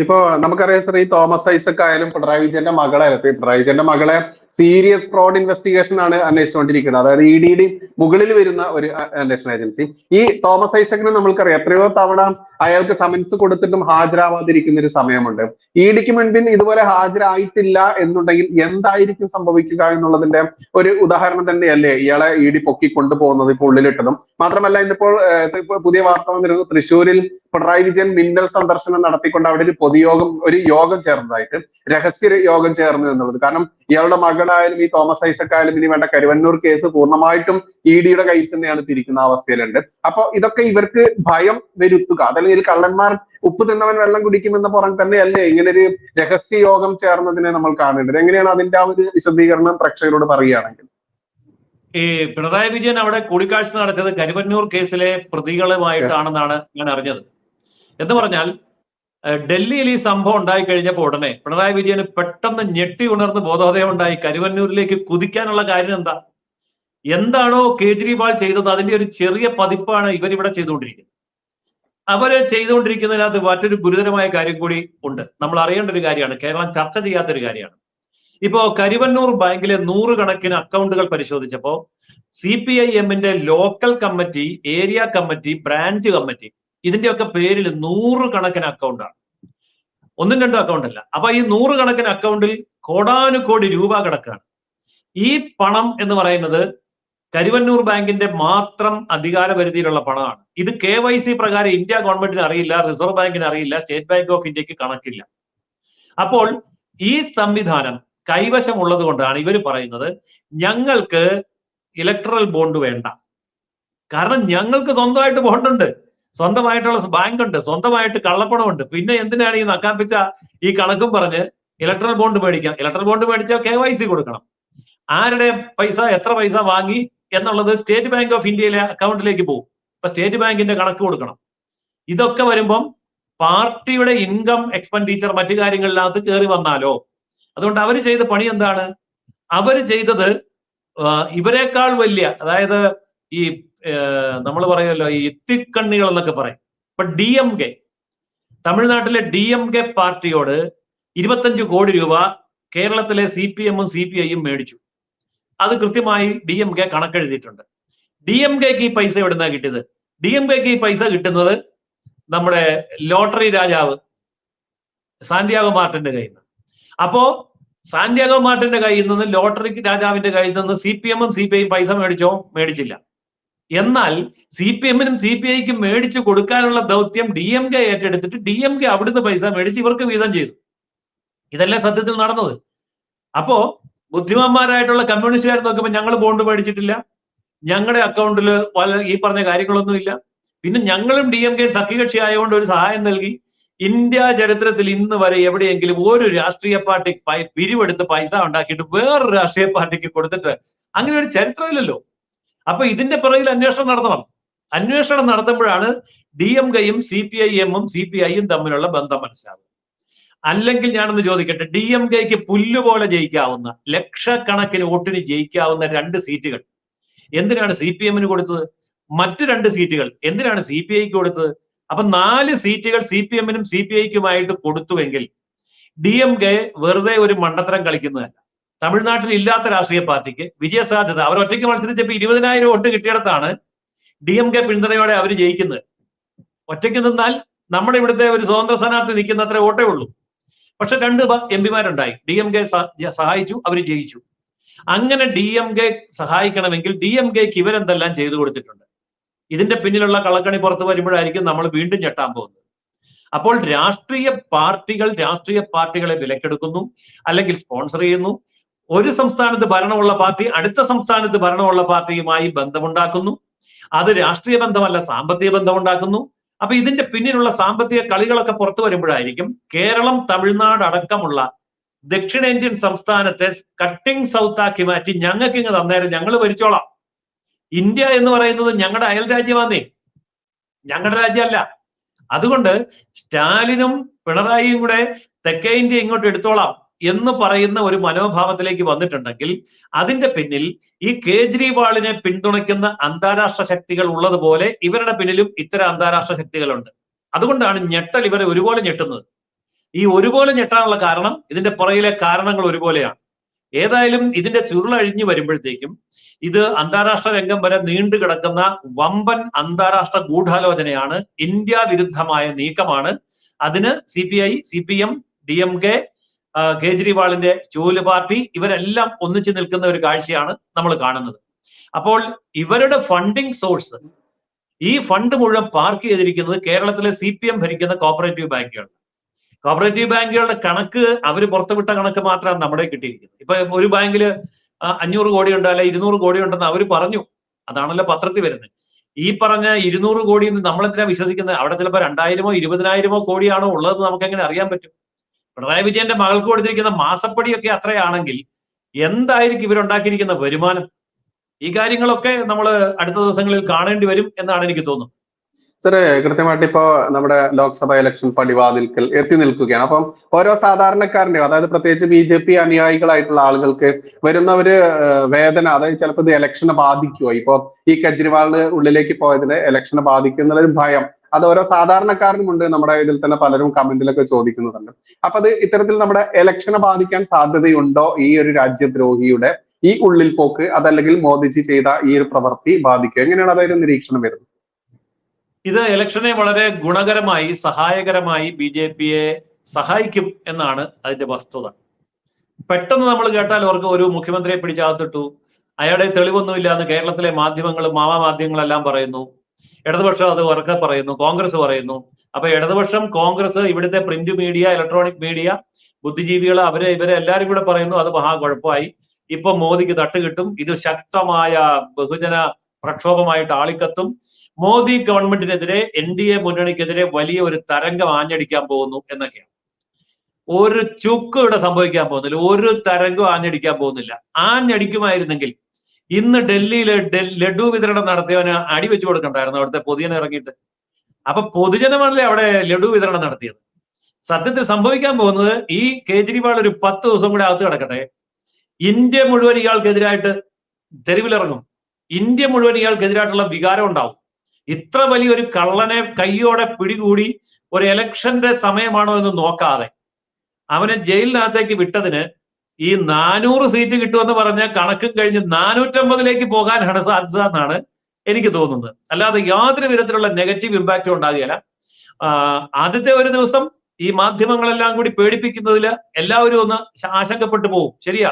ഇപ്പൊ നമുക്കറിയാം സാർ, ഈ തോമസ് ഐസക് ആയാലും പിണറായി വിജയന്റെ മകളായാലും, പിണറായി വിജയന്റെ മകളെ സീരിയസ് ഫ്രോഡ് ഇൻവെസ്റ്റിഗേഷൻ ആണ് അന്വേഷിച്ചുകൊണ്ടിരിക്കുന്നത്. അതായത് ED മുകളിൽ വരുന്ന ഒരു അന്വേഷണ ഏജൻസി. ഈ തോമസ് ഐസക്കിനെ നമ്മൾക്കറിയാം, എത്രയോ തവണ അയാൾക്ക് സമൻസ് കൊടുത്തിട്ടും ഹാജരാവാതിരിക്കുന്ന ഒരു സമയമുണ്ട്. EDക്ക് മുൻപിൽ ഇതുപോലെ ഹാജരായിട്ടില്ല എന്നുണ്ടെങ്കിൽ എന്തായിരിക്കും സംഭവിക്കുക എന്നുള്ളതിന്റെ ഒരു ഉദാഹരണം തന്നെയല്ലേ ഇയാളെ ED പൊക്കി കൊണ്ടുപോകുന്നത്, ഇപ്പോൾ ഉള്ളിലിട്ടതും. മാത്രമല്ല, ഇന്നിപ്പോൾ പുതിയ വാർത്ത വന്നിരുന്നു, തൃശ്ശൂരിൽ പിണറായി വിജയൻ മിന്നൽ സന്ദർശനം നടത്തിക്കൊണ്ട് അവിടെ ഒരു യോഗം ചേർന്നതായിട്ട്, രഹസ്യ യോഗം ചേർന്നു എന്നുള്ളത്. കാരണം ഇയാളുടെ മകളായാലും ഈ തോമസ് ഐസക് ആയാലും ഇനി വേണ്ട കരുവന്നൂർ കേസ് പൂർണ്ണമായിട്ടും EDയുടെ കയ്യിൽ തന്നെയാണ് തിരിക്കുന്ന അവസ്ഥയിലുണ്ട്. അപ്പൊ ഇതൊക്കെ ഇവർക്ക് ഭയം വരുത്തുക, അതല്ലെങ്കിൽ കള്ളന്മാർ ഉപ്പ് തിന്നവൻ വെള്ളം കുടിക്കുമെന്ന പുറം തന്നെയല്ലേ ഇങ്ങനെ ഒരു രഹസ്യ യോഗം ചേർന്നതിനെ നമ്മൾ കാണേണ്ടത്. എങ്ങനെയാണ് അതിന്റെ ആ ഒരു വിശദീകരണം പ്രേക്ഷകരോട് പറയുകയാണെങ്കിൽ? ഈ പിണറായി വിജയൻ അവിടെ കൂടിക്കാഴ്ച നടത്തിയത് കരുവന്നൂർ കേസിലെ പ്രതികളുമായിട്ടാണെന്നാണ് ഞാൻ അറിഞ്ഞത്. എന്ന് പറഞ്ഞാൽ ഡൽഹിയിൽ ഈ സംഭവം ഉണ്ടായി കഴിഞ്ഞപ്പോൾ ഉടനെ പിണറായി വിജയന് പെട്ടെന്ന് ഞെട്ടി ഉണർന്ന് ബോധോദയം ഉണ്ടായി. കരുവന്നൂരിലേക്ക് കുതിക്കാനുള്ള കാര്യം എന്താണോ കേജ്രിവാൾ ചെയ്തത് അതിന്റെ ഒരു ചെറിയ പതിപ്പാണ് ഇവരിവിടെ ചെയ്തുകൊണ്ടിരിക്കുന്നത്. അവര് ചെയ്തുകൊണ്ടിരിക്കുന്നതിനകത്ത് മറ്റൊരു ഗുരുതരമായ കാര്യം കൂടി ഉണ്ട്. നമ്മൾ അറിയേണ്ട ഒരു കാര്യമാണ്, കേരളം ചർച്ച ചെയ്യാത്തൊരു കാര്യമാണ്. ഇപ്പോ കരുവന്നൂർ ബാങ്കിലെ 100 കണക്കിന് അക്കൗണ്ടുകൾ പരിശോധിച്ചപ്പോ CPIMന്റെ local committee, area committee, branch committee, ഇതിന്റെയൊക്കെ പേരിൽ 100 കണക്കിന് അക്കൗണ്ടാണ്, ഒന്നും രണ്ടും അക്കൗണ്ട് അല്ല. അപ്പൊ ഈ 100 കണക്കിന് അക്കൗണ്ടിൽ കോടാനുകോടി രൂപ കിടക്കാണ്. ഈ പണം എന്ന് പറയുന്നത് കരുവന്നൂർ ബാങ്കിന്റെ മാത്രം അധികാര പരിധിയിലുള്ള പണമാണ്. ഇത് KYC പ്രകാരം ഇന്ത്യ ഗവൺമെന്റിന് അറിയില്ല, റിസർവ് ബാങ്കിന് അറിയില്ല, സ്റ്റേറ്റ് ബാങ്ക് ഓഫ് ഇന്ത്യക്ക് കണക്കില്ല. അപ്പോൾ ഈ സംവിധാനം കൈവശമുള്ളത് കൊണ്ടാണ് ഇവർ പറയുന്നത് ഞങ്ങൾക്ക് ഇലക്ട്രൽ ബോണ്ട് വേണ്ട. കാരണം ഞങ്ങൾക്ക് സ്വന്തമായിട്ട് ബോണ്ടുണ്ട്, സ്വന്തമായിട്ടുള്ള ബാങ്ക് ഉണ്ട്, സ്വന്തമായിട്ട് കള്ളപ്പണമുണ്ട്. പിന്നെ എന്തിനാണ് ഈ നക്കാപ്പിച്ച ഈ കണക്കും പറഞ്ഞ് ഇലക്ട്രൽ ബോണ്ട് മേടിക്കാം? ഇലക്ട്രൽ ബോണ്ട് മേടിച്ചാൽ KYC കൊടുക്കണം. ആരുടെ പൈസ, എത്ര പൈസ വാങ്ങി എന്നുള്ളത് സ്റ്റേറ്റ് ബാങ്ക് ഓഫ് ഇന്ത്യയിലെ അക്കൗണ്ടിലേക്ക് പോകും. അപ്പൊ സ്റ്റേറ്റ് ബാങ്കിന്റെ കണക്ക് കൊടുക്കണം. ഇതൊക്കെ വരുമ്പം പാർട്ടിയുടെ ഇൻകം എക്സ്പെൻഡിച്ചർ മറ്റു കാര്യങ്ങളിനകത്ത് കയറി വന്നാലോ? അതുകൊണ്ട് അവർ ചെയ്ത പണി എന്താണ്? അവര് ചെയ്തത് ഇവരെക്കാൾ വലിയ, അതായത് ഈ നമ്മൾ പറയുമല്ലോ ഈ എത്തിക്കണ്ണികൾ എന്നൊക്കെ പറയും. ഇപ്പൊ DMK, തമിഴ്നാട്ടിലെ DMK പാർട്ടിയോട് 25 കോടി രൂപ കേരളത്തിലെ CPM-ഉം CPI-യും മേടിച്ചു. അത് കൃത്യമായി DMK കണക്കെഴുതിയിട്ടുണ്ട്. DMKക്ക് ഈ പൈസ എവിടുന്നാ കിട്ടിയത്? DMKക്ക് ഈ പൈസ കിട്ടുന്നത് നമ്മുടെ ലോട്ടറി രാജാവ് സാന്റിയാഗോ മാർട്ടിന്റെ കയ്യിൽ നിന്ന്. അപ്പോ സാന്റിയാഗോ മാർട്ടിന്റെ കയ്യിൽ നിന്ന്, ലോട്ടറി രാജാവിന്റെ കയ്യിൽ നിന്ന് CPM-ഉം CPI-യും പൈസ മേടിച്ചോ? മേടിച്ചില്ല. എന്നാൽ CPM-നും CPI-ക്കും മേടിച്ചു കൊടുക്കാനുള്ള ദൗത്യം DMK ഏറ്റെടുത്തിട്ട് DMK അവിടുന്ന് പൈസ മേടിച്ച് ഇവർക്ക് വീതം ചെയ്തു. ഇതല്ലേ സത്യത്തിൽ നടന്നത്. അപ്പോ ബുദ്ധിമാന്മാരായിട്ടുള്ള കമ്മ്യൂണിസ്റ്റുകാർ നോക്കുമ്പോൾ ഞങ്ങൾ ബോണ്ട് മേടിച്ചിട്ടില്ല, ഞങ്ങളുടെ അക്കൗണ്ടിൽ ഈ പറഞ്ഞ കാര്യങ്ങളൊന്നുമില്ല, പിന്നെ ഞങ്ങളും DMK സഖ്യകക്ഷി ആയതുകൊണ്ട് ഒരു സഹായം നൽകി. ഇന്ത്യ ചരിത്രത്തിൽ ഇന്ന് വരെ എവിടെയെങ്കിലും ഒരു രാഷ്ട്രീയ പാർട്ടി പിരിവെടുത്ത് പൈസ ഉണ്ടാക്കിയിട്ട് വേറൊരു രാഷ്ട്രീയ പാർട്ടിക്ക് കൊടുത്തിട്ട് അങ്ങനെ ഒരു ചരിത്രമില്ലല്ലോ. അപ്പൊ ഇതിന്റെ പിറകിൽ അന്വേഷണം നടത്തണം. അന്വേഷണം നടത്തുമ്പോഴാണ് DMKയും CPIM-ഉം CPI-യും തമ്മിലുള്ള ബന്ധം മനസ്സിലാവുന്നത്. അല്ലെങ്കിൽ ഞാനൊന്ന് ചോദിക്കട്ടെ, DMKക്ക് പുല്ലുപോലെ ജയിക്കാവുന്ന, ലക്ഷക്കണക്കിന് വോട്ടിന് ജയിക്കാവുന്ന 2 സീറ്റുകൾ എന്തിനാണ് CPM-ന് കൊടുത്തത്? മറ്റു 2 സീറ്റുകൾ എന്തിനാണ് CPI-ക്ക് കൊടുത്തത്? അപ്പൊ 4 സീറ്റുകൾ CPM-നും CPI-ക്കുമായിട്ട് കൊടുത്തുവെങ്കിൽ DMK വെറുതെ ഒരു മണ്ടത്തരം കളിക്കുന്നതല്ല. തമിഴ്നാട്ടിൽ ഇല്ലാത്ത രാഷ്ട്രീയ പാർട്ടിക്ക് വിജയസാധ്യത, അവർ ഒറ്റയ്ക്ക് മത്സരിച്ചപ്പോൾ 20,000 വോട്ട് കിട്ടിയിടത്താണ് DMK പിന്തുണയോടെ അവർ ജയിക്കുന്നത്. ഒറ്റയ്ക്ക് നിന്നാൽ നമ്മുടെ ഇവിടുത്തെ ഒരു സ്വതന്ത്ര സ്ഥാനാർത്ഥി നിൽക്കുന്ന അത്ര വോട്ടേ ഉള്ളൂ. പക്ഷെ 2 MP-മാരുണ്ടായി, DMK സഹായിച്ചു, അവർ ജയിച്ചു. അങ്ങനെ DMK സഹായിക്കണമെങ്കിൽ DMKക്ക് ഇവരെന്തെല്ലാം ചെയ്തു കൊടുത്തിട്ടുണ്ട്? ഇതിന്റെ പിന്നിലുള്ള കള്ളക്കണി പുറത്തു വരുമ്പോഴായിരിക്കും നമ്മൾ വീണ്ടും ഞെട്ടാൻ പോകുന്നത്. അപ്പോൾ രാഷ്ട്രീയ പാർട്ടികളെ വിലക്കെടുക്കുന്നു, അല്ലെങ്കിൽ സ്പോൺസർ ചെയ്യുന്നു. ഒരു സംസ്ഥാനത്ത് ഭരണമുള്ള പാർട്ടി അടുത്ത സംസ്ഥാനത്ത് ഭരണമുള്ള പാർട്ടിയുമായി ബന്ധമുണ്ടാക്കുന്നു. അത് രാഷ്ട്രീയ ബന്ധമല്ല, സാമ്പത്തിക ബന്ധമുണ്ടാക്കുന്നു. അപ്പൊ ഇതിന്റെ പിന്നിലുള്ള സാമ്പത്തിക കളികളൊക്കെ പുറത്തു വരുമ്പോഴായിരിക്കും കേരളം, തമിഴ്നാട് അടക്കമുള്ള ദക്ഷിണേന്ത്യൻ സംസ്ഥാനത്തെ കട്ടിംഗ് സൗത്ത് ആക്കി മാറ്റി ഞങ്ങൾക്ക് ഇങ്ങ് തന്നേരം ഞങ്ങൾ ഭരിച്ചോളാം. ഇന്ത്യ എന്ന് പറയുന്നത് ഞങ്ങളുടെ അയൽ രാജ്യമാന്നേ, ഞങ്ങളുടെ രാജ്യമല്ല. അതുകൊണ്ട് സ്റ്റാലിനും പിണറായിയും കൂടെ തെക്കേ ഇന്ത്യ ഇങ്ങോട്ട് എടുത്തോളാം എന്ന് പറയുന്ന ഒരു മനോഭാവത്തിലേക്ക് വന്നിട്ടുണ്ടെങ്കിൽ അതിന്റെ പിന്നിൽ ഈ കേജ്രിവാളിനെ പിന്തുണയ്ക്കുന്ന അന്താരാഷ്ട്ര ശക്തികൾ ഉള്ളതുപോലെ ഇവരുടെ പിന്നിലും ഇത്തരം അന്താരാഷ്ട്ര ശക്തികളുണ്ട്. അതുകൊണ്ടാണ് ഞെട്ടൽ ഇവരെ ഒരുപോലെ ഞെട്ടുന്നത്. ഈ ഒരുപോലെ ഞെട്ടാനുള്ള കാരണം ഇതിന്റെ പുറകിലെ കാരണങ്ങൾ ഒരുപോലെയാണ്. ഏതായാലും ഇതിന്റെ ചുരുളഴിഞ്ഞു വരുമ്പോഴത്തേക്കും ഇത് അന്താരാഷ്ട്ര രംഗം വരെ നീണ്ടു കിടക്കുന്ന വമ്പൻ അന്താരാഷ്ട്ര ഗൂഢാലോചനയാണ്, ഇന്ത്യ വിരുദ്ധമായ നീക്കമാണ്. അതിന് CPI, CPM, DMK, കേജ്രിവാളിന്റെ ചൂല് പാർട്ടി ഇവരെല്ലാം ഒന്നിച്ചു നിൽക്കുന്ന ഒരു കാഴ്ചയാണ് നമ്മൾ കാണുന്നത്. അപ്പോൾ ഇവരുടെ ഫണ്ടിങ് സോഴ്സ്, ഈ ഫണ്ട് മുഴുവൻ പാർക്ക് ചെയ്തിരിക്കുന്നത് കേരളത്തിലെ CPM ഭരിക്കുന്ന കോപ്പറേറ്റീവ് ബാങ്കുകൾ. കോപ്പറേറ്റീവ് ബാങ്കുകളുടെ കണക്ക് അവർ പുറത്തുവിട്ട കണക്ക് മാത്രമാണ് നമ്മുടെ കിട്ടിയിരിക്കുന്നത്. ഇപ്പൊ ഒരു ബാങ്കിൽ 500 കോടി ഉണ്ട്, അല്ലെ 200 കോടി ഉണ്ടെന്ന് അവർ പറഞ്ഞു. അതാണല്ലോ പത്രത്തിൽ വരുന്നത്. ഈ പറഞ്ഞ 200 കോടി നമ്മളെന്തിനാ വിശ്വസിക്കുന്നത്? അവിടെ ചിലപ്പോൾ 2000-ഓ 20,000-ഓ കോടിയാണോ ഉള്ളത് നമുക്ക് എങ്ങനെ അറിയാൻ പറ്റും? പിണറായി വിജയന്റെ മകൾക്ക് കൊടുത്തിരിക്കുന്ന മാസപ്പടിയൊക്കെ അത്രയാണെങ്കിൽ എന്തായിരിക്കും ഇവരുണ്ടാക്കിയിരിക്കുന്ന വരുമാനം? ഈ കാര്യങ്ങളൊക്കെ നമ്മൾ അടുത്ത ദിവസങ്ങളിൽ കാണേണ്ടി വരും എന്നാണ് എനിക്ക് തോന്നുന്നത്. സാറേ, കൃത്യമായിട്ട് ഇപ്പോ നമ്മുടെ ലോക്സഭ ഇലക്ഷൻ പടിവാതിൽക്കൽ എത്തി നിൽക്കുകയാണ്. അപ്പം ഓരോ സാധാരണക്കാരന്റെയും, അതായത് പ്രത്യേകിച്ച് BJP അനുയായികളായിട്ടുള്ള ആളുകൾക്ക് വരുന്ന ഒരു വേദന, അതായത് ചിലപ്പോൾ ഇത് ഇലക്ഷനെ ബാധിക്കുമോ, ഇപ്പൊ ഈ കെജ്രിവാളിന് ഉള്ളിലേക്ക് പോയതിന് ഇലക്ഷനെ ബാധിക്കുന്ന ഒരു ഭയം അത് ഓരോ സാധാരണക്കാരനുമുണ്ട്. നമ്മുടെ ഇതിൽ തന്നെ പലരും കമന്റിലൊക്കെ ചോദിക്കുന്നുണ്ട്. അപ്പൊ അത് ഇത്തരത്തിൽ നമ്മുടെ ഇലക്ഷനെ ബാധിക്കാൻ സാധ്യതയുണ്ടോ? ഈ ഒരു രാജ്യദ്രോഹിയുടെ ഈ ഉള്ളിൽ പോക്ക്, അതല്ലെങ്കിൽ മോദിജി ചെയ്ത ഈ ഒരു പ്രവൃത്തി ബാധിക്കുക, എങ്ങനെയാണ് അതായത് നിരീക്ഷണം വരുന്നത്? ഇത് ഇലക്ഷനെ വളരെ ഗുണകരമായി, സഹായകരമായി BJPയെ സഹായിക്കും എന്നാണ് അതിന്റെ വസ്തുത. പെട്ടെന്ന് നമ്മൾ കേട്ടാൽ അവർക്ക് ഒരു മുഖ്യമന്ത്രിയെ പിടിച്ചകത്തിട്ടു, അയാളുടെ തെളിവൊന്നുമില്ല എന്ന് കേരളത്തിലെ മാധ്യമങ്ങളും മാധ്യമങ്ങളെല്ലാം പറയുന്നു. ഇടതുപക്ഷം അത് ഉറക്കെ പറയുന്നു, കോൺഗ്രസ് പറയുന്നു. അപ്പൊ ഇടതുപക്ഷം, കോൺഗ്രസ്, ഇവിടുത്തെ പ്രിന്റ് മീഡിയ, ഇലക്ട്രോണിക് മീഡിയ, ബുദ്ധിജീവികൾ, ഇവരെ എല്ലാവരും കൂടെ പറയുന്നു അത് മഹാ കുഴപ്പമായി, ഇപ്പൊ മോദിക്ക് തട്ടുകിട്ടും, ഇത് ശക്തമായ ബഹുജന പ്രക്ഷോഭമായിട്ട് ആളിക്കത്തും, മോദി ഗവൺമെന്റിനെതിരെ, NDA മുന്നണിക്കെതിരെ വലിയ ഒരു തരംഗം ആഞ്ഞടിക്കാൻ പോകുന്നു എന്നൊക്കെയാണ്. ഒരു ചുക്കും ഇവിടെ സംഭവിക്കാൻ പോകുന്നില്ല, ഒരു തരംഗം ആഞ്ഞടിക്കാൻ പോകുന്നില്ല. ആഞ്ഞടിക്കുമായിരുന്നെങ്കിൽ ഇന്ന് ഡൽഹിയിൽ ലഡു വിതരണം നടത്തിയവന് അടി വെച്ചു കൊടുക്കണ്ടായിരുന്നു അവിടുത്തെ പൊതുജനം ഇറങ്ങിയിട്ട്. അപ്പൊ പൊതുജനമല്ലേ അവിടെ ലഡു വിതരണം നടത്തിയത്. സത്യത്തിൽ സംഭവിക്കാൻ പോകുന്നത്, ഈ കേജ്രിവാൾ ഒരു 10 ദിവസം കൂടെ അകത്ത് കിടക്കട്ടെ, ഇന്ത്യ മുഴുവൻ ഇയാൾക്കെതിരായിട്ട് തെരുവിലിറങ്ങും. ഇന്ത്യ മുഴുവൻ ഇയാൾക്കെതിരായിട്ടുള്ള വികാരം ഉണ്ടാവും. ഇത്ര വലിയൊരു കള്ളനെ കയ്യോടെ പിടികൂടി ഒരു ഇലക്ഷന്റെ സമയമാണോ എന്ന് നോക്കാതെ അവനെ ജയിലിനകത്തേക്ക് വിട്ടതിന് ഈ 400 സീറ്റ് കിട്ടുമെന്ന് പറഞ്ഞ കണക്കും കഴിഞ്ഞ് 450 പോകാനാണ് സാധ്യത എന്നാണ് എനിക്ക് തോന്നുന്നത്. അല്ലാതെ യാതൊരു വിധത്തിലുള്ള നെഗറ്റീവ് ഇമ്പാക്റ്റും ഉണ്ടാകുകയില്ല. ആദ്യത്തെ ഒരു ദിവസം ഈ മാധ്യമങ്ങളെല്ലാം കൂടി പേടിപ്പിക്കുന്നതിൽ എല്ലാവരും ഒന്ന് ആശങ്കപ്പെട്ടു പോകും, ശരിയാ.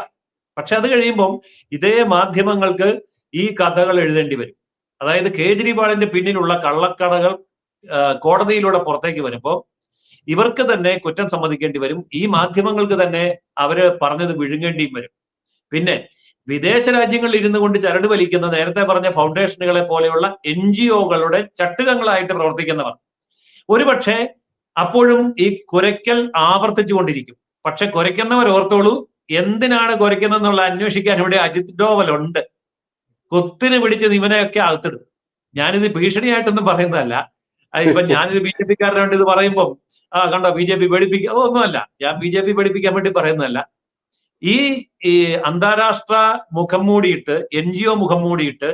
പക്ഷെ അത് കഴിയുമ്പം ഇതേ മാധ്യമങ്ങൾക്ക് ഈ കഥകൾ എഴുതേണ്ടി വരും. അതായത് കേജ്രിവാളിന്റെ പിന്നിലുള്ള കള്ളക്കടകൾ കോടതിയിലൂടെ പുറത്തേക്ക് വരുമ്പോൾ ഇവർക്ക് തന്നെ കുറ്റം സമ്മതിക്കേണ്ടി വരും. ഈ മാധ്യമങ്ങൾക്ക് തന്നെ അവര് പറഞ്ഞത് വിഴുങ്ങേണ്ടിയും വരും. പിന്നെ വിദേശ രാജ്യങ്ങളിൽ ഇരുന്നു കൊണ്ട് ചരട് വലിക്കുന്ന, നേരത്തെ പറഞ്ഞ ഫൗണ്ടേഷനുകളെ പോലെയുള്ള NGOകളുടെ ചട്ടുകങ്ങളായിട്ട് പ്രവർത്തിക്കുന്നവർ ഒരുപക്ഷെ അപ്പോഴും ഈ കുരയ്ക്കൽ ആവർത്തിച്ചുകൊണ്ടിരിക്കും. പക്ഷെ കുരയ്ക്കുന്നവർ ഓർത്തോളൂ, എന്തിനാണ് കുരയ്ക്കുന്നതെന്നുള്ള അന്വേഷിക്കാൻ ഇവിടെ അജിത് ഡോവൽ ഉണ്ട്. കൊത്തിന് പിടിച്ച് ഇവനെയൊക്കെ അകത്തിടും. ഞാനിത് ഭീഷണിയായിട്ടൊന്നും പറയുന്നതല്ല. ഇപ്പൊ ഞാനിത് BJP-കാരനായിട്ട് ഇത് പറയുമ്പോൾ കണ്ടോ BJP പേടിപ്പിക്കുക, അതൊന്നുമല്ല. ഞാൻ BJP പേടിപ്പിക്കാൻ വേണ്ടി പറയുന്നതല്ല. ഈ അന്താരാഷ്ട്ര മുഖം മൂടിയിട്ട്, NGO മുഖം മൂടിയിട്ട്,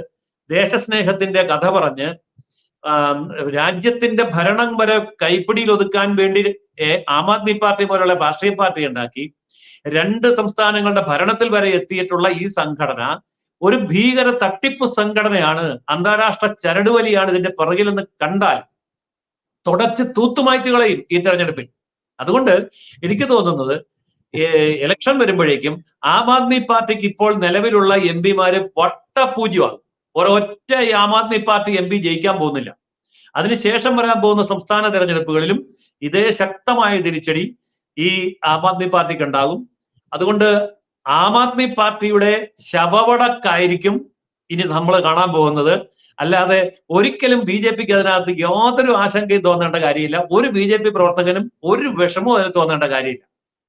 ദേശസ്നേഹത്തിന്റെ കഥ പറഞ്ഞ് രാജ്യത്തിന്റെ ഭരണം വരെ കൈപ്പിടിയിൽ ഒതുക്കാൻ വേണ്ടി ആം ആദ്മി പാർട്ടി പോലുള്ള രാഷ്ട്രീയ പാർട്ടി ഉണ്ടാക്കി 2 സംസ്ഥാനങ്ങളുടെ ഭരണത്തിൽ വരെ എത്തിയിട്ടുള്ള ഈ സംഘടന ഒരു ഭീകര തട്ടിപ്പ് സംഘടനയാണ്, അന്താരാഷ്ട്ര ചരടുവലിയാണ് ഇതിന്റെ പിറകിലെന്ന് കണ്ടാൽ തുടച്ച് തൂത്തുമായ്ച്ചു കളയും ഈ തെരഞ്ഞെടുപ്പിൽ. അതുകൊണ്ട് എനിക്ക് തോന്നുന്നത് ഇലക്ഷൻ വരുമ്പോഴേക്കും ആം ആദ്മി പാർട്ടിക്ക് ഇപ്പോൾ നിലവിലുള്ള MP-മാര് വട്ടപൂജ്യമാകും. ഒരൊറ്റ ആം ആദ്മി പാർട്ടി MP ജയിക്കാൻ പോകുന്നില്ല. അതിനുശേഷം വരാൻ പോകുന്ന സംസ്ഥാന തെരഞ്ഞെടുപ്പുകളിലും ഇതേ ശക്തമായ തിരിച്ചടി ഈ ആം ആദ്മി പാർട്ടിക്ക് ഉണ്ടാകും. അതുകൊണ്ട് ആം ആദ്മി പാർട്ടിയുടെ ശവവടക്കായിരിക്കും ഇനി നമ്മൾ കാണാൻ പോകുന്നത്. അല്ലാതെ ഒരിക്കലും BJP-ക്ക് അതിനകത്ത് യാതൊരു ആശങ്കയും തോന്നേണ്ട കാര്യമില്ല. ഒരു BJP പ്രവർത്തകനും ഒരു വിഷമവും അതിന് തോന്നേണ്ട കാര്യമില്ല.